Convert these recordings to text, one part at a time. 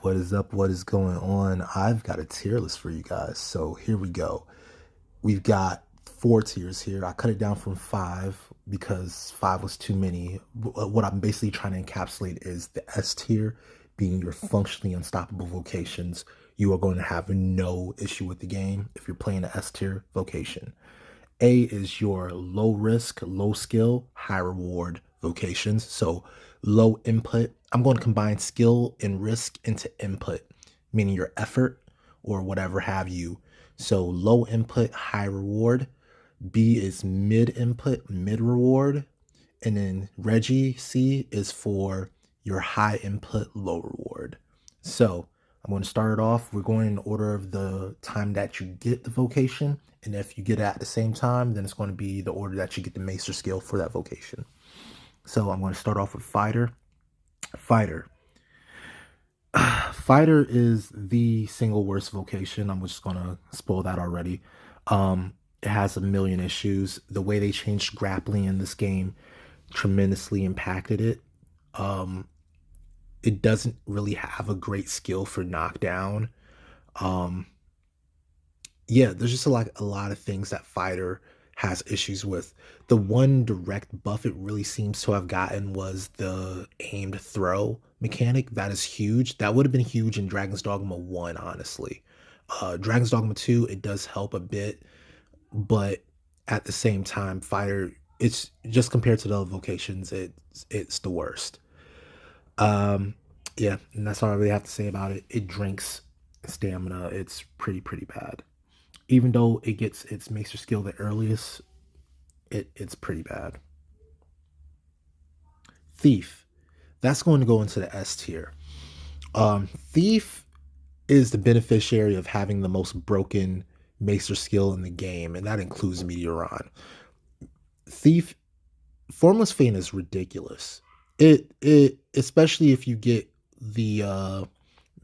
What is up? What is going on? I've got a tier list for you guys. So here we go. We've got four tiers here. I cut it down from five because five was too many. What I'm basically trying to encapsulate is the S tier being your functionally unstoppable vocations. You are going to have no issue with the game if you're playing the S tier vocation. A is your low risk, low skill, high reward vocations. So low input. I'm going to combine skill and risk into input, meaning your effort or whatever have you. So low input, high reward. B is mid input, mid reward. And then Reggie C is for your high input, low reward. So I'm going to start it off. We're going in order of the time that you get the vocation. And if you get it at the same time, then it's going to be the order that you get the maester skill for that vocation. So I'm going to start off with fighter. Fighter. Fighter is the single worst vocation. I'm just going to spoil that already. It has a million issues. The way they changed grappling in this game tremendously impacted it. It doesn't really have a great skill for knockdown. Um, yeah, there's just a lot of things that fighter has issues with. The one direct buff it really seems to have gotten was the aimed throw mechanic. That is huge. That would have been huge in Dragon's Dogma 1, honestly. Dragon's Dogma 2, it does help a bit, but at the same time, fighter, it's just compared to the other vocations, it's the worst. Um, yeah, and that's all I really have to say about it. It drinks stamina. It's pretty bad. Even though it gets its maester skill the earliest, it's pretty bad. Thief. That's going to go into the S tier. Thief is the beneficiary of having the most broken maester skill in the game, and that includes Meteoron. Thief Formless Feint is ridiculous. It especially if you get the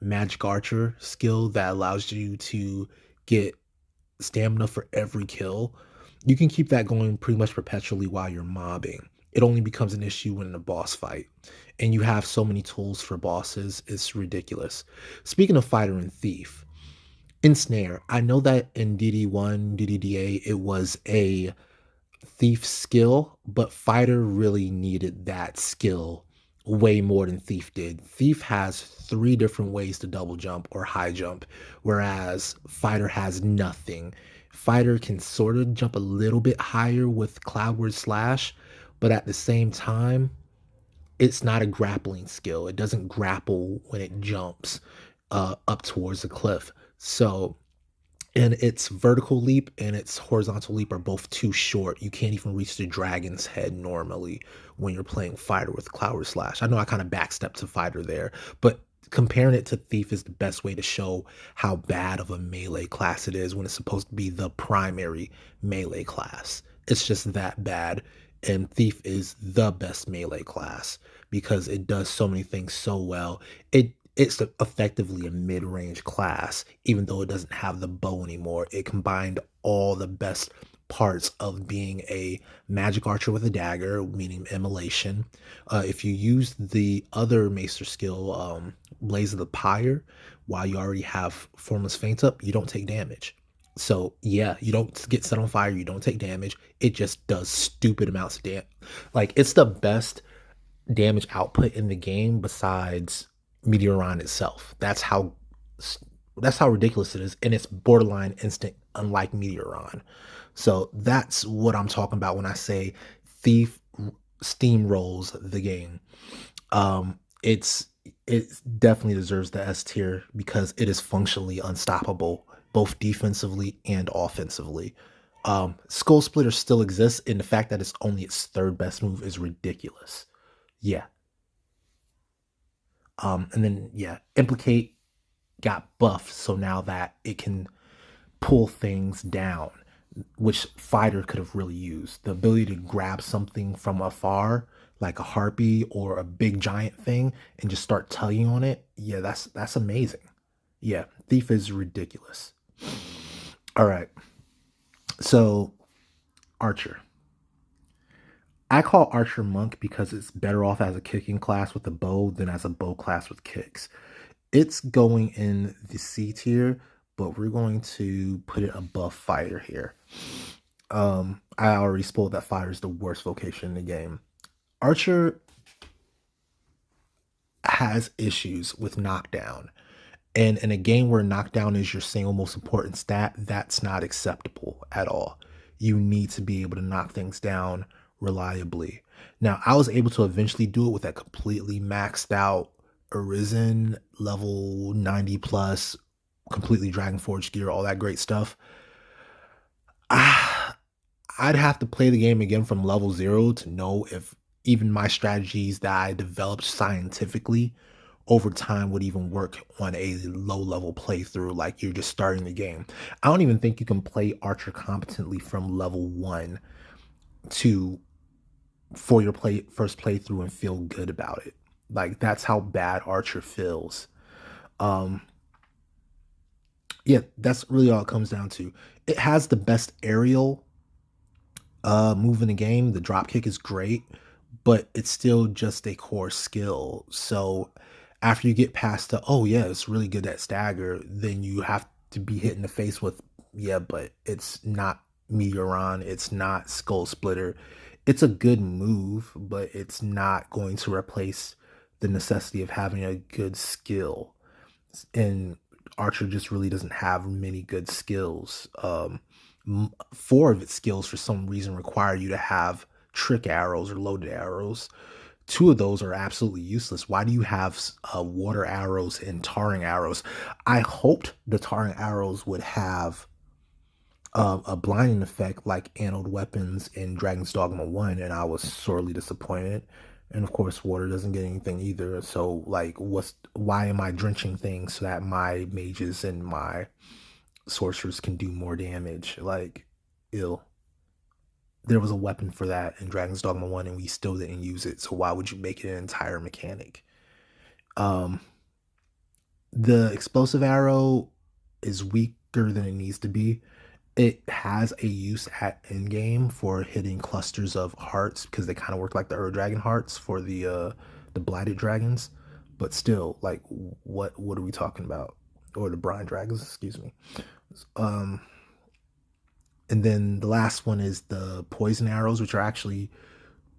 magic archer skill that allows you to get stamina for every kill. You can keep that going pretty much perpetually while you're mobbing. It only becomes an issue when in a boss fight. And you have so many tools for bosses, it's ridiculous. Speaking of fighter and thief, ensnare. I know that in DD1, DDDA, it was a thief skill, but fighter really needed that skill way more than thief did. Thief has three different ways to double jump or high jump, whereas fighter has nothing. Fighter can sort of jump a little bit higher with cloudward slash, but at the same time, it's not a grappling skill. It doesn't grapple when it jumps up towards the cliff. So and its vertical leap and its horizontal leap are both too short. You can't even reach the dragon's head normally when you're playing fighter with Clower Slash. I know I kind of backstepped to fighter there, but comparing it to thief is the best way to show how bad of a melee class it is when it's supposed to be the primary melee class. It's just that bad. And thief is the best melee class because it does so many things so well. It's effectively a mid-range class, even though it doesn't have the bow anymore. It combined all the best parts of being a magic archer with a dagger, meaning immolation. If you use the other maester skill, Blaze of the Pyre, while you already have Formless Feint up, you don't take damage. So yeah, you don't get set on fire, you don't take damage. It just does stupid amounts of damage. Like it's the best damage output in the game besides Meteoron itself. That's how ridiculous it is, and it's borderline instant, unlike Meteoron. So that's what I'm talking about when I say Thief steamrolls the game. It's it definitely deserves the S tier because it is functionally unstoppable, both defensively and offensively. Skull Splitter still exists, and the fact that it's only its third best move is ridiculous. Yeah. And then yeah, Implicate got buffed, so now that it can pull things down, which fighter could have really used. The ability to grab something from afar, like a harpy or a big giant thing, and just start tugging on it. Yeah, that's amazing. Yeah, thief is ridiculous. All right, so archer. I call archer monk because it's better off as a kicking class with a bow than as a bow class with kicks. It's going in the C tier, but we're going to put it above fire here. I already spoiled that fire is the worst vocation in the game. Archer has issues with knockdown. And in a game where knockdown is your single most important stat, that's not acceptable at all. You need to be able to knock things down reliably. Now, I was able to eventually do it with that completely maxed out Arisen level 90 plus, completely Dragon Forge gear, all that great stuff. Ah, I'd have to play the game again from level 0 to know if even my strategies that I developed scientifically over time would even work on a low level playthrough like you're just starting the game. I don't even think you can play Archer competently from level 1 to for your first playthrough and feel good about it. Like that's how bad Archer feels. Um yeah, that's really all it comes down to. It has the best aerial move in the game. The drop kick is great, but it's still just a core skill. So after you get past the, oh yeah, it's really good at stagger, then you have to be hit in the face with, yeah, but it's not Meteoron, it's not Skull Splitter. It's a good move, but it's not going to replace the necessity of having a good skill. And Archer just really doesn't have many good skills. Four of its skills, for some reason, require you to have trick arrows or loaded arrows. Two of those are absolutely useless. Why do you have water arrows and tarring arrows? I hoped the tarring arrows would have a blinding effect like anode weapons in Dragon's Dogma 1, and I was sorely disappointed. And of course, water doesn't get anything either. So, like, why am I drenching things so that my mages and my sorcerers can do more damage? Like, ill. There was a weapon for that in Dragon's Dogma 1, and we still didn't use it. So, why would you make it an entire mechanic? Um, the explosive arrow is weaker than it needs to be. It has a use at endgame for hitting clusters of hearts because they kind of work like the Ur Dragon hearts for the blighted dragons. But still, like what are we talking about? Or the brine dragons, excuse me. Um and then the last one is the poison arrows, which are actually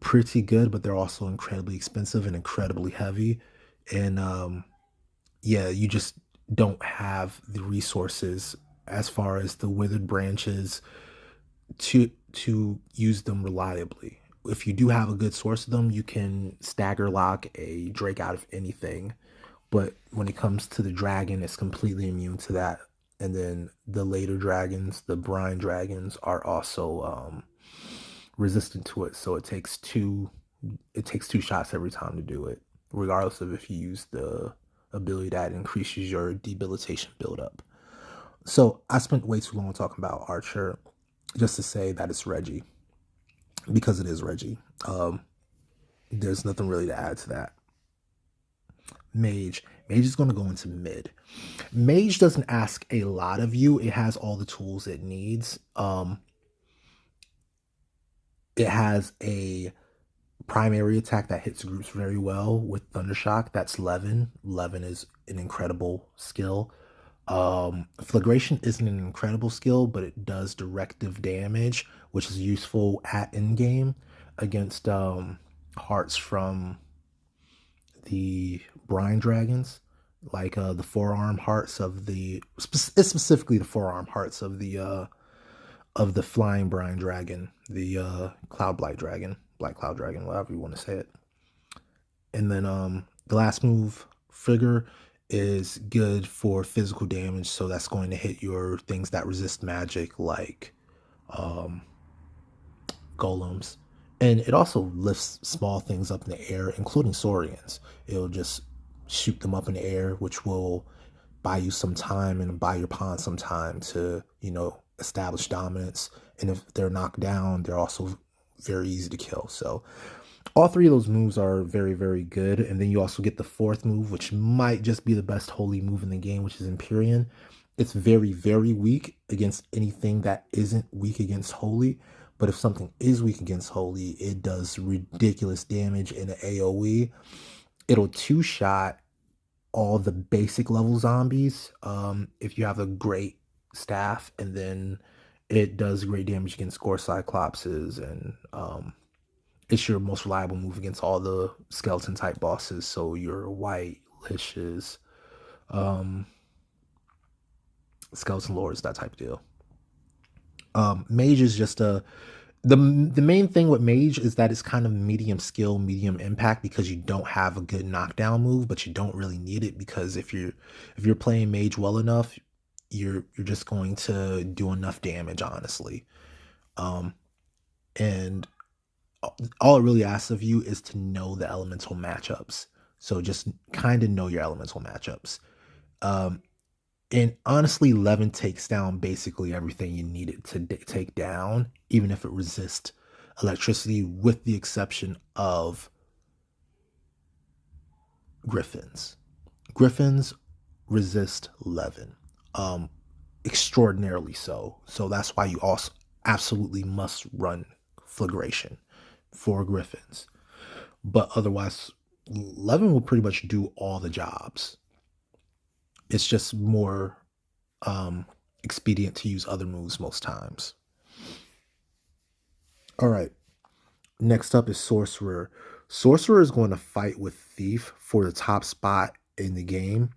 pretty good, but they're also incredibly expensive and incredibly heavy. And yeah, you just don't have the resources as far as the withered branches to use them reliably. If you do have a good source of them, you can stagger lock a Drake out of anything. But when it comes to the dragon, it's completely immune to that. And then the later dragons, the brine dragons, are also resistant to it. So it takes two shots every time to do it, regardless of if you use the ability that increases your debilitation buildup. So I spent way too long talking about Archer just to say that it's Reggie because it is Reggie. There's nothing really to add to that. Mage. Mage is going to go into mid. Mage doesn't ask a lot of you. It has all the tools it needs. It has a primary attack that hits groups very well with Thundershock. That's Levin. Levin is an incredible skill. Flagration isn't an incredible skill, but it does directive damage, which is useful at endgame against hearts from the brine dragons, like the forearm hearts of it's specifically the forearm hearts of the flying brine dragon, the cloud blight dragon, black cloud dragon, whatever you want to say it. And then the last move, Figure, is good for physical damage, so that's going to hit your things that resist magic, like um, golems. And it also lifts small things up in the air, including Saurians. It'll just shoot them up in the air, which will buy you some time and buy your pawn some time to, establish dominance. And if they're knocked down, they're also very easy to kill. So all three of those moves are very, very good. And then you also get the fourth move, which might just be the best holy move in the game, which is Empyrean. It's very, very weak against anything that isn't weak against holy. But if something is weak against holy, it does ridiculous damage in an AoE. It'll two-shot all the basic level zombies. If you have a great staff, and then it does great damage against Gore Cyclopses, and it's your most reliable move against all the skeleton type bosses. So your white liches, um, skeleton lords, that type of deal. Mage is just a the main thing with Mage is that it's kind of medium skill, medium impact because you don't have a good knockdown move, but you don't really need it because if you're playing Mage well enough, you're just going to do enough damage, honestly. Um, and all it really asks of you is to know the elemental matchups. So just kind of know your elemental matchups. Um, and honestly, Levin takes down basically everything you need it to take down, even if it resists electricity, with the exception of Griffins. Griffins resist Levin, um, extraordinarily so. So that's why you also absolutely must run Flagration for Griffins. But otherwise, Levin will pretty much do all the jobs. It's just more um, expedient to use other moves most times. All right. Next up is Sorcerer. Sorcerer is going to fight with Thief for the top spot in the game.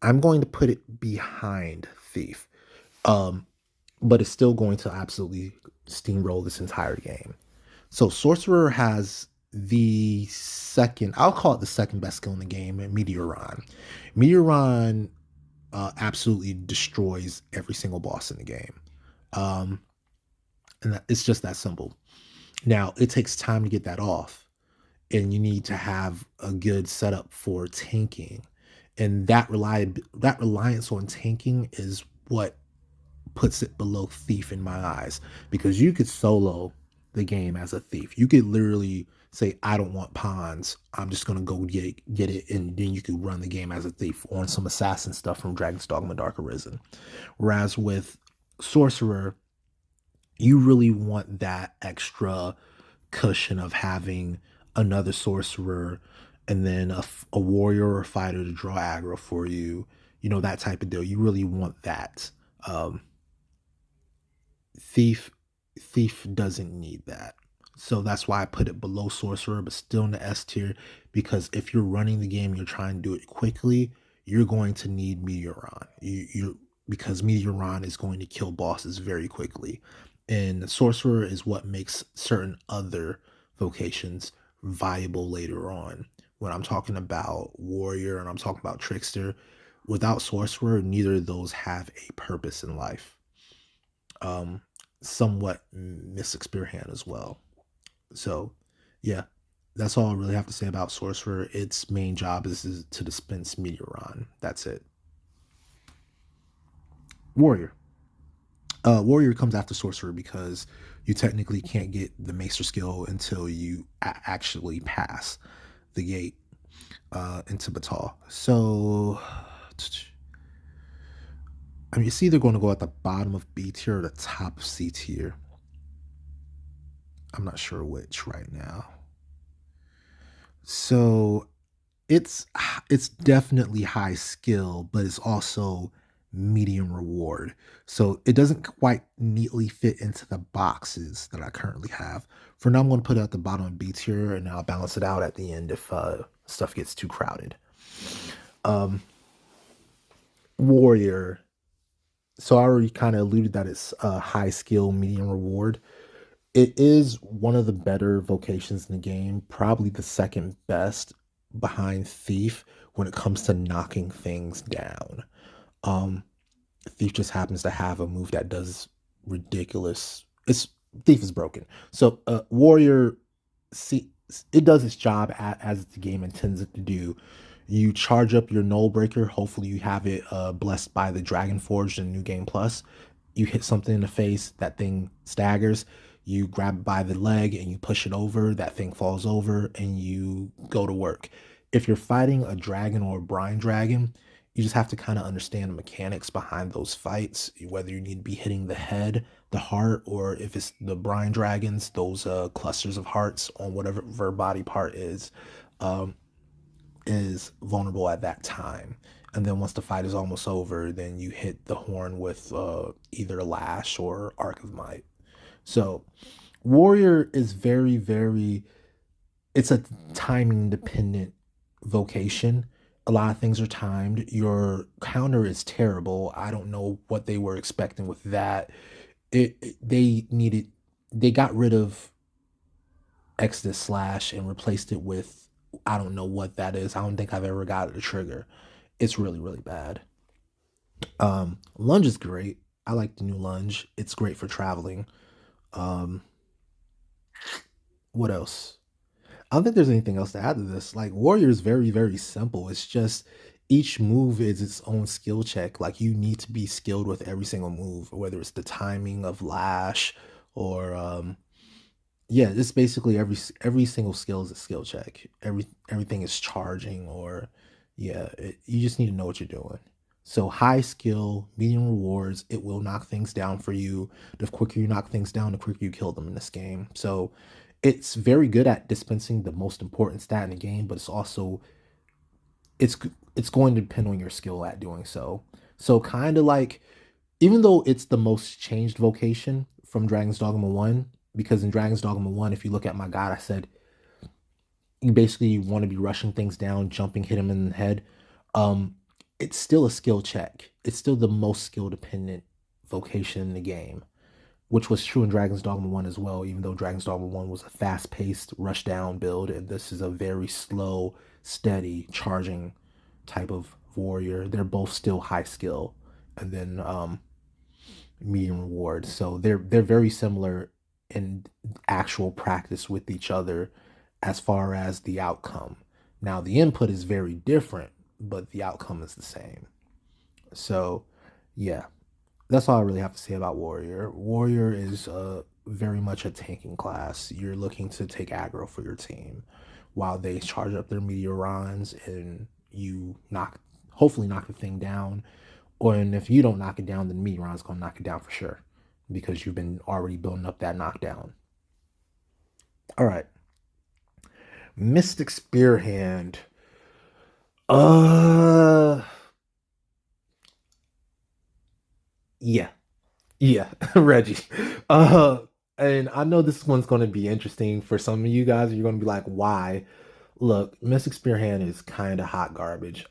I'm going to put it behind Thief, um, but it's still going to absolutely steamroll this entire game. So Sorcerer has the second, I'll call it the second best skill in the game, Meteoron. Meteoron absolutely destroys every single boss in the game. Um, and it's just that simple. Now, it takes time to get that off, and you need to have a good setup for tanking. And that reliance on tanking is what puts it below Thief in my eyes, because you could solo the game as a Thief. You could literally say, I don't want pawns. I'm just gonna go get it, and then you could run the game as a Thief on some assassin stuff from Dragon's Dogma Dark Arisen. Whereas with Sorcerer, you really want that extra cushion of having another sorcerer, and then a warrior or a fighter to draw aggro for you. You know, that type of deal. You really want that. Um, Thief Thief doesn't need that. So that's why I put it below Sorcerer, but still in the S tier, because if you're running the game, you're trying to do it quickly, you're going to need Meteoron. You because Meteoron is going to kill bosses very quickly. And Sorcerer is what makes certain other vocations viable later on. When I'm talking about Warrior and I'm talking about Trickster, without Sorcerer, neither of those have a purpose in life. Um, Somewhat Mystic Spearhand as well. So, yeah, that's all I really have to say about Sorcerer. Its main job is to dispense Meteoron. That's it. Warrior. Warrior comes after Sorcerer because you technically can't get the Maester skill until you actually pass the gate into Batal. So, I mean, it's either going to go at the bottom of B tier or the top of C tier. I'm not sure which right now. So it's definitely high skill, but it's also medium reward. So it doesn't quite neatly fit into the boxes that I currently have. For now, I'm going to put it at the bottom of B tier, and I'll balance it out at the end if stuff gets too crowded. Um, Warrior. So I already kind of alluded that it's high skill, medium reward. It is one of the better vocations in the game, probably the second best behind Thief when it comes to knocking things down. Um, Thief just happens to have a move that does ridiculous. It's Thief is broken. So Warrior, see, it does its job as the game intends it to do. You charge up your Null Breaker. Hopefully, you have it blessed by the Dragon Forge in New Game Plus. You hit something in the face, that thing staggers. You grab it by the leg and you push it over. That thing falls over, and you go to work. If you're fighting a dragon or a brine dragon, you just have to kind of understand the mechanics behind those fights, whether you need to be hitting the head, the heart, or if it's the brine dragons, those clusters of hearts on whatever body part is. Um, is vulnerable at that time. And then once the fight is almost over, then you hit the horn with either Lash or Arc of Might. So Warrior is very, very, it's a timing dependent vocation. A lot of things are timed. Your counter is terrible. I don't know what they were expecting with that. They got rid of Exodus Slash and replaced it with, I don't know what that is. I don't think I've ever got a trigger. It's really, really bad. Lunge is great. I like the new lunge. It's great for traveling. Um, what else? I don't think there's anything else to add to this. Like Warrior is very, very simple. It's just each move is its own skill check. Like you need to be skilled with every single move, whether it's the timing of Lash or yeah, it's basically every single skill is a skill check. Everything is charging or yeah, you just need to know what you're doing. So high skill, medium rewards, it will knock things down for you. The quicker you knock things down, the quicker you kill them in this game. So it's very good at dispensing the most important stat in the game, but it's also it's it's going to depend on your skill at doing so. So kind of like even though it's the most changed vocation from Dragon's Dogma 1, because in Dragon's Dogma 1, if you look at my guide, I said you basically want to be rushing things down, jumping, hit him in the head. Um, it's still a skill check. It's still the most skill dependent vocation in the game, which was true in Dragon's Dogma 1 as well, even though Dragon's Dogma 1 was a fast paced, rush down build, and this is a very slow, steady, charging type of warrior. They're both still high skill. And then medium reward. So they're very similar in actual practice with each other as far as the outcome. Now the input is very different, but the outcome is the same. So yeah, that's all I really have to say about Warrior. Warrior is very much a tanking class. You're looking to take aggro for your team while they charge up their meteorons and you hopefully knock the thing down, or and if you don't knock it down, then Meteoron's gonna knock it down for sure because you've been already building up that knockdown. All right, Mystic Spearhand. Uh, yeah, yeah, Reggie. Uh, and I know this one's gonna be interesting for some of you guys. You're gonna be like, why? Look, Mystic Spearhand is kind of hot garbage.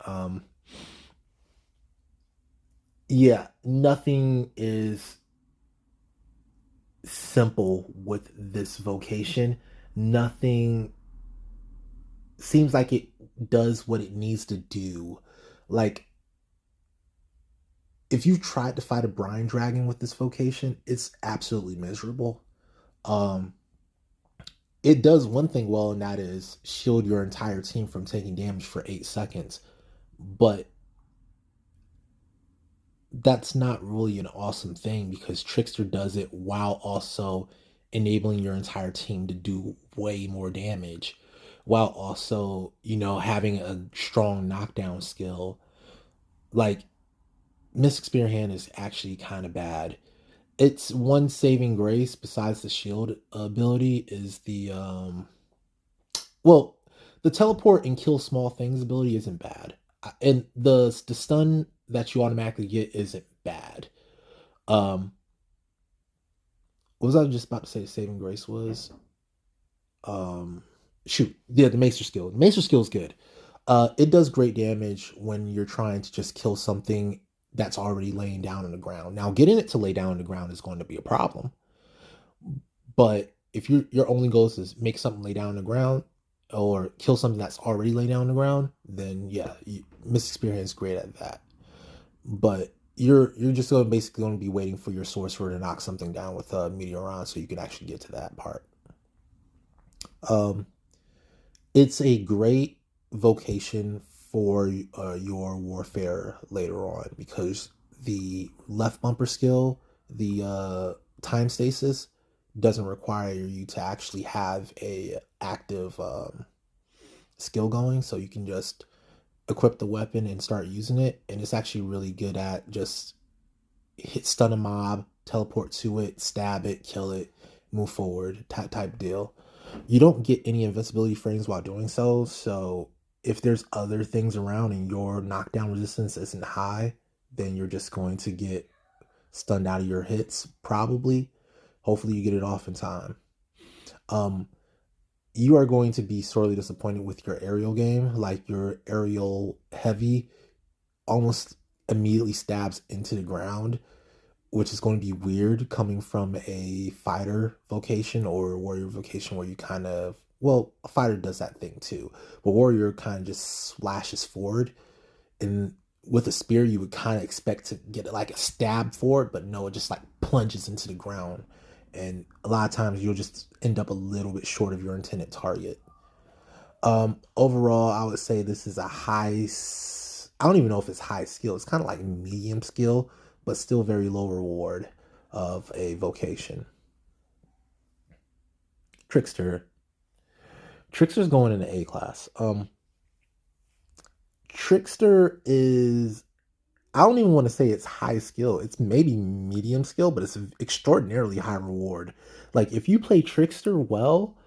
Yeah, nothing is simple with this vocation. Nothing seems like it does what it needs to do. Like, if you've tried to fight a brine dragon with this vocation, it's absolutely miserable. Um, it does one thing well, and that is shield your entire team from taking damage for 8 seconds. But that's not really an awesome thing because Trickster does it while also enabling your entire team to do way more damage, while also, having a strong knockdown skill. Like, Mystic Spearhand is actually kind of bad. Its one saving grace besides the shield ability is well, the teleport and kill small things ability isn't bad. And the stun that you automatically get isn't bad. Um, what was I just about to say? Saving grace was um, shoot, yeah, the Maester skill. The Maester skill is good. It does great damage when you're trying to just kill something that's already laying down on the ground. Now, getting it to lay down on the ground is going to be a problem. But if your only goal is to make something lay down on the ground or kill something that's already laid down on the ground, then yeah, Mystic Spearhand is great at that. But you're just basically going to be waiting for your sorcerer to knock something down with a meteoron so you can actually get to that part. Um, it's a great vocation for your warfare later on because the left bumper skill, the time stasis, doesn't require you to actually have a active skill going, so you can just equip the weapon and start using it, and it's actually really good at just stun a mob, teleport to it, stab it, kill it, move forward, type deal. You don't get any invincibility frames while doing so, so if there's other things around and your knockdown resistance isn't high, then you're just going to get stunned out of your hits, probably. Hopefully you get it off in time. Um, you are going to be sorely disappointed with your aerial game. Like your aerial heavy almost immediately stabs into the ground, which is going to be weird coming from a fighter vocation or warrior vocation where you kind of, well, a fighter does that thing too, but warrior kind of just slashes forward. And with a spear, you would kind of expect to get like a stab forward, but no, it just like plunges into the ground. And a lot of times you'll just end up a little bit short of your intended target. Overall, I would say this is a I don't even know if it's high skill. It's kind of like medium skill, but still very low reward of a vocation. Trickster. Trickster's going in the A class. Trickster is, I don't even want to say it's high skill. It's maybe medium skill, but it's extraordinarily high reward. Like if you play Trickster well,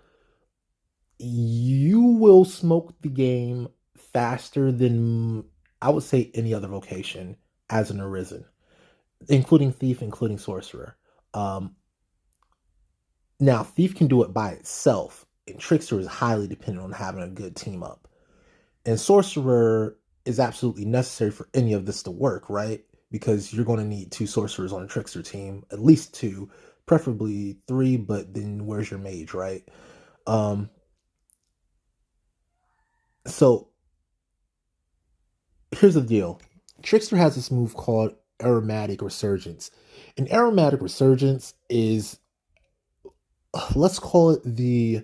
you will smoke the game faster than I would say any other vocation as an arisen, including Thief, including Sorcerer. Um, Now, Thief can do it by itself, and Trickster is highly dependent on having a good team up. And Sorcerer is absolutely necessary for any of this to work, right? Because you're going to need two Sorcerers on a Trickster team, at least two, preferably three, but then where's your Mage, right? Um, so here's the deal. Trickster has this move called Aromatic Resurgence. And Aromatic Resurgence is, let's call it the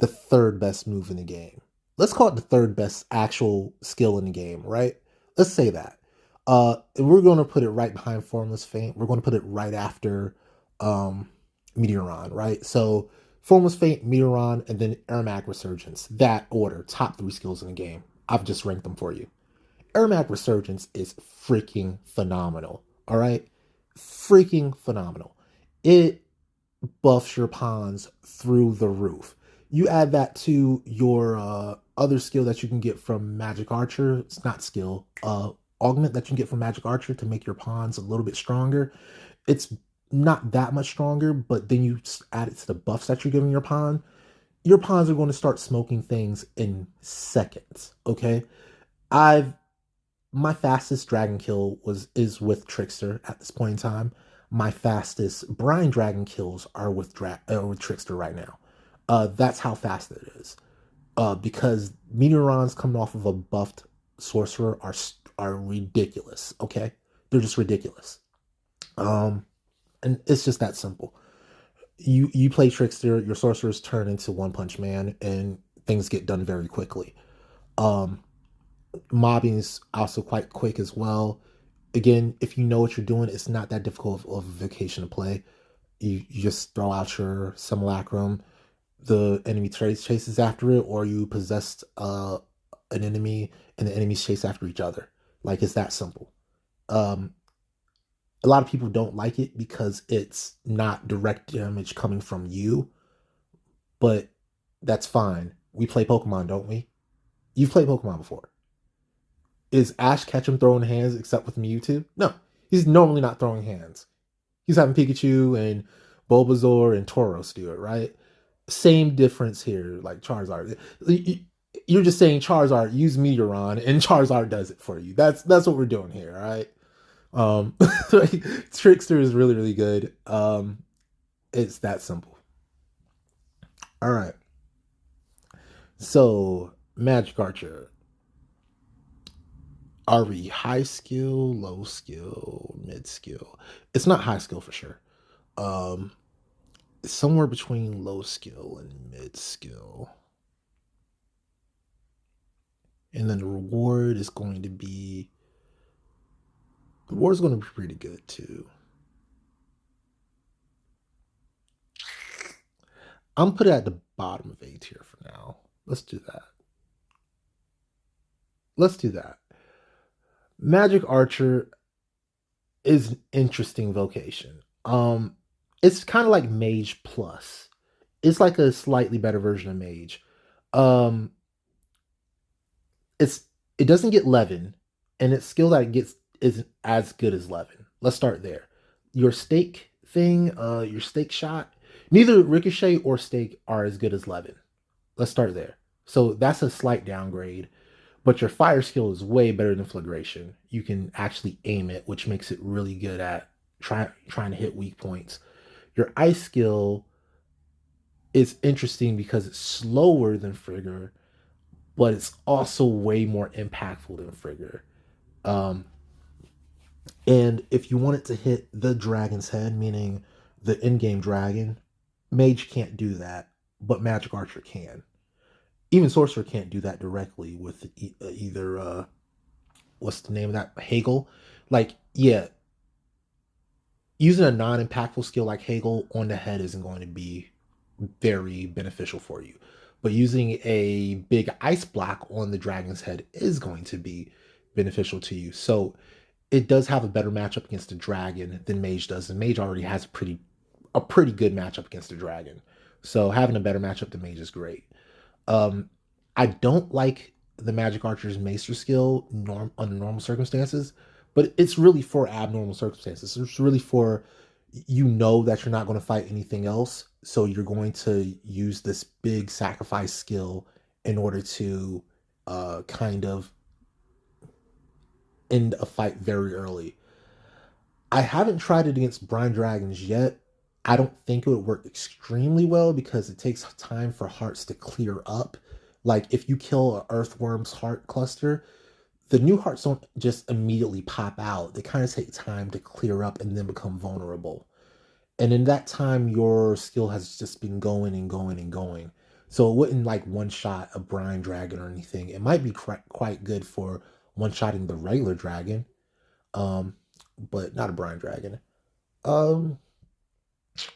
third best move in the game. Let's call it the third best actual skill in the game, right? Let's say that. We're going to put it right behind Formless Feint. We're going to put it right after Meteoron, right? So Formless Feint, Meteoron, and then Aromatic Resurgence. That order, top three skills in the game. I've just ranked them for you. Aromatic Resurgence is freaking phenomenal. All right? Freaking phenomenal. It buffs your pawns through the roof. You add that to your other skill that you can get from Magic Archer. It's not skill, augment that you can get from Magic Archer to make your pawns a little bit stronger. It's not that much stronger, but then you add it to the buffs that you're giving your pawn. Your pawns are going to start smoking things in seconds. Okay, I've my fastest dragon kill is with Trickster at this point in time. My fastest Brine dragon kills are with Trickster right now. That's how fast it is. Because Meteorons coming off of a buffed sorcerer are ridiculous. Okay, they're just ridiculous. Um, and it's just that simple. You play Trickster, your sorcerers turn into One Punch Man, and things get done very quickly. Um, Mobbing is also quite quick as well. Again, if you know what you're doing, it's not that difficult of a vocation to play. You just throw out your simulacrum, the enemy chases after it, or you possess an enemy and the enemies chase after each other. Like it's that simple. Um, a lot of people don't like it because it's not direct damage coming from you, but that's fine. We play Pokemon, don't we? You've played Pokemon before. Is Ash Ketchum throwing hands except with Mewtwo? No, he's normally not throwing hands. He's having Pikachu and Bulbasaur and Tauros do it, right? Same difference here, like Charizard. You're just saying Charizard, use Meteoron, and Charizard does it for you. That's what we're doing here, all right? Um, Trickster is really, really good. It's that simple. All right. So, Magic Archer. Are we high skill, low skill, mid skill? It's not high skill for sure. Um, it's somewhere between low skill and mid skill. And then the reward is going to be pretty good too. I'm put it at the bottom of A tier for now. Let's do that. Let's do that. Magic Archer is an interesting vocation. It's kind of like Mage Plus. It's like a slightly better version of Mage. Um, it's it doesn't get Levin, and its skill that it gets isn't as good as Levin. Let's start there. Your stake thing, your stake shot, neither Ricochet or stake are as good as Levin. Let's start there. So that's a slight downgrade. But your fire skill is way better than flagration. You can actually aim it, which makes it really good at trying to hit weak points. Your ice skill is interesting because it's slower than Frigger, but it's also way more impactful than Frigger. Um, and if you want it to hit the dragon's head, meaning the in-game dragon, Mage can't do that, but Magic Archer can. Even Sorcerer can't do that directly with either what's the name of that, Hagel. Like, yeah, using a non-impactful skill like Hagel on the head isn't going to be very beneficial for you. But using a big ice block on the dragon's head is going to be beneficial to you. So it does have a better matchup against the dragon than Mage does, and Mage already has a pretty good matchup against the dragon. So having a better matchup than Mage is great. Um, I don't like the Magic Archer's Maester skill under normal circumstances, but it's really for abnormal circumstances. It's really for, that you're not going to fight anything else, so you're going to use this big sacrifice skill in order to kind of end a fight very early. I haven't tried it against Brine Dragons yet. I don't think it would work extremely well because it takes time for hearts to clear up. Like if you kill an Earthworm's heart cluster, the new hearts don't just immediately pop out. They kind of take time to clear up and then become vulnerable. And in that time, your skill has just been going and going and going. So it wouldn't like one shot a Brine Dragon or anything. It might be quite good for one shotting the regular dragon, um, but not a Brine Dragon. Um,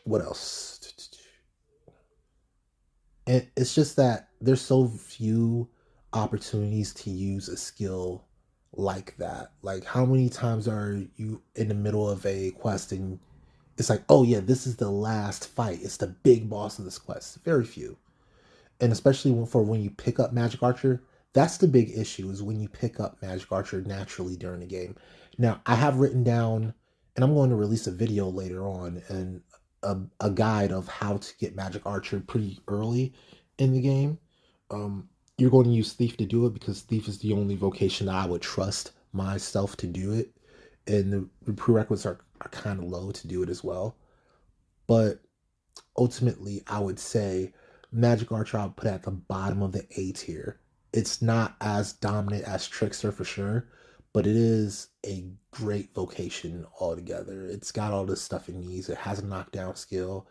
what else? And it's just that there's so few opportunities to use a skill like that. Like, how many times are you in the middle of a quest and it's like, oh yeah, this is the last fight. It's the big boss of this quest. Very few. And especially for when you pick up Magic Archer, that's the big issue is when you pick up Magic Archer naturally during the game. Now, I have written down, and I'm going to release a video later on, and a guide of how to get Magic Archer pretty early in the game. You're going to use Thief to do it because Thief is the only vocation that I would trust myself to do it, and the prerequisites are kind of low to do it as well. But ultimately, I would say Magic Archer I would put at the bottom of the A tier. It's not as dominant as Trickster for sure, but it is a great vocation altogether. It's got all this stuff it needs. It has a knockdown skill.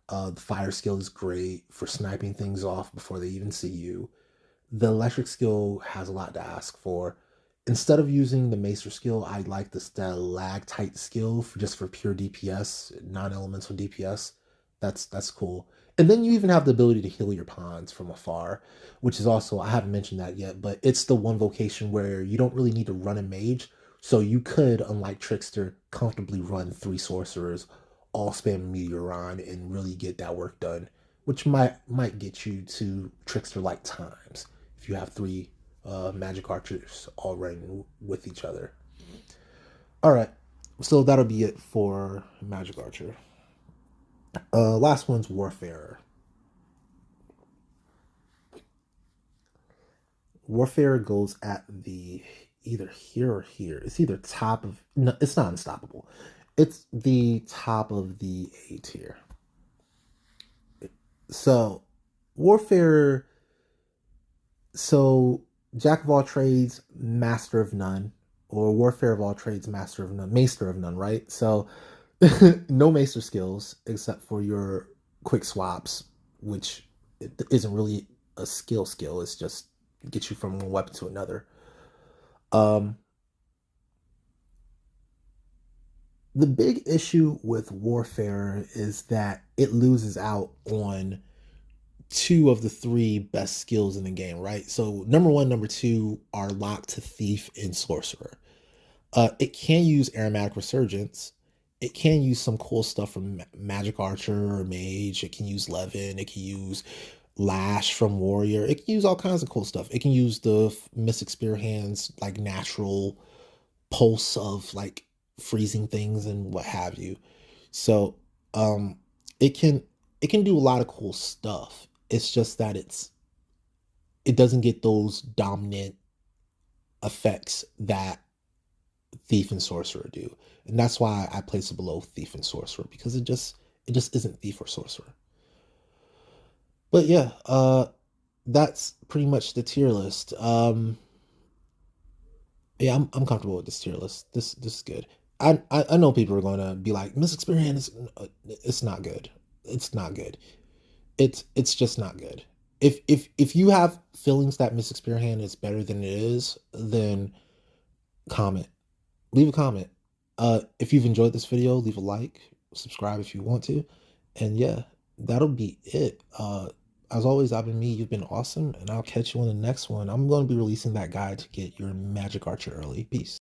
The fire skill is great for sniping things off before they even see you. The electric skill has a lot to ask for. Instead of using the Maester skill, I like the Stalactite skill just for pure DPS, non-elemental DPS. That's cool. And then you even have the ability to heal your pawns from afar, which is also, I haven't mentioned that yet, but it's the one vocation where you don't really need to run a mage. So you could, unlike Trickster, comfortably run three sorcerers, all spam Meteoron, and really get that work done, which might get you to Trickster-like times if you have three magic archers all running with each other. All right, so that'll be it for Magic Archer. Last one's Warfare. Warfare goes at the either here or here. It's either top of no, it's not unstoppable. It's the top of the A tier. So Warfare. So Jack of all trades, master of none, or Warfare of all trades, master of none, right? So no maester skills except for your quick swaps, which isn't really a skill. It's just get you from one weapon to another. Um, the big issue with Warfare is that it loses out on two of the three best skills in the game, right? So number one, number two are locked to Thief and Sorcerer. It can use Aromatic Resurgence. It can use some cool stuff from Magic Archer or Mage. It can use Levin. It can use Lash from Warrior. It can use all kinds of cool stuff. It can use the Mystic Spearhand's like natural pulse of like freezing things and what have you. So um it can it can do a lot of cool stuff. It's just that it doesn't get those dominant effects that Thief and Sorcerer do. And that's why I place it below Thief and Sorcerer, because it just isn't Thief or Sorcerer. But yeah, that's pretty much the tier list. Yeah, I'm comfortable with this tier list. This is good. I know people are gonna be like, Miss Experience, it's not good. It's not good. It's just not good. If you have feelings that Miss Experience is better than it is, then comment. Leave a comment. If you've enjoyed this video, leave a like, subscribe if you want to, and yeah, that'll be it. As always, I've been me. You've been awesome, and I'll catch you on the next one. I'm going to be releasing that guide to get your magic archer early. Peace.